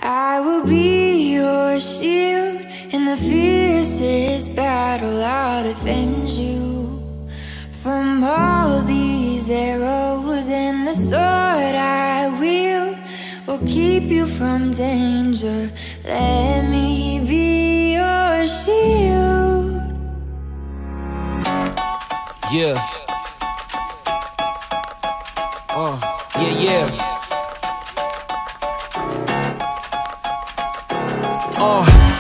I will be your shield in the fiercest battle. I'll defend you from all these arrows, and the sword I wield will keep you from danger. Let me be your shield. Yeah. Yeah.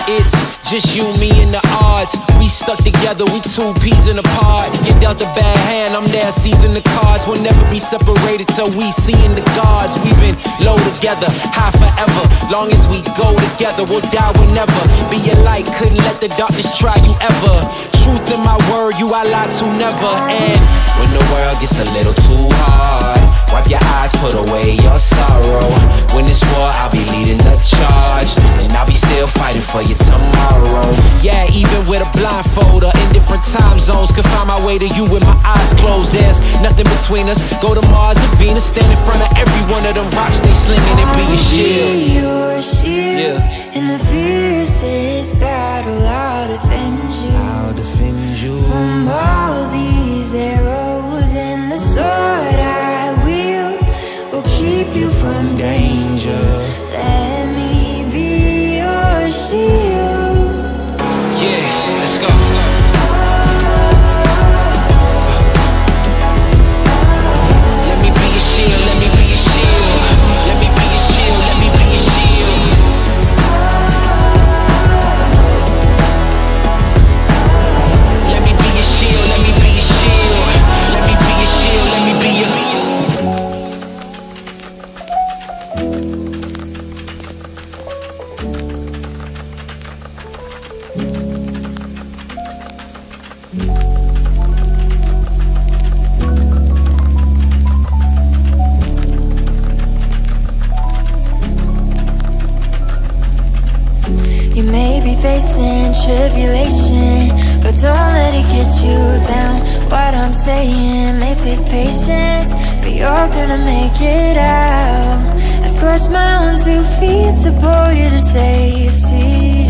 It's just you, me, and the odds. We stuck together, we two peas in a pod. You dealt a bad hand, I'm there seizing the cards. We'll never be separated till we see in the gods. We've been low together, high forever. Long as we go together, we'll die whenever. Be a light, couldn't let the darkness try you ever. Truth in my word, you I lie to never. And when the world gets a little too hard, wipe your eyes, put away your sorrow. When it's war, I'll be leading the charge, and I'll be still fighting for you tomorrow. Yeah, even with a blindfold or in different time zones, could find my way to you with my eyes closed. There's nothing between us. Go to Mars and Venus, stand in front of every one of them rocks they slinging and be your shield. I'll be your shield in the fiercest battle. I'll defend you. I'll defend you from all these arrows, and the sword I wield will keep you from danger. Let me be your shield. Yeah, let's go. Let me be your shield, let me be your shield. Let me be your shield, let me be your shield. Let me be your shield, let me be your shield. Let me be your shield, let me be your You may be facing tribulation, but don't let it get you down. What I'm saying may take patience, but you're gonna make it out. I scorched my own 2 feet to pull you to safety.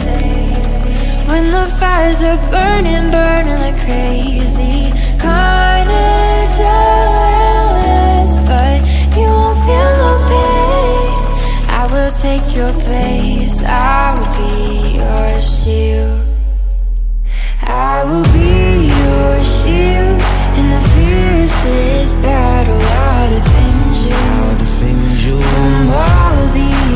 When the fires are burning, burning like crazy, carnage around us, but you won't feel no pain. I will take your place, I will be your shield. I will be your shield in the fiercest battle. I'll defend you I'll defend you from all these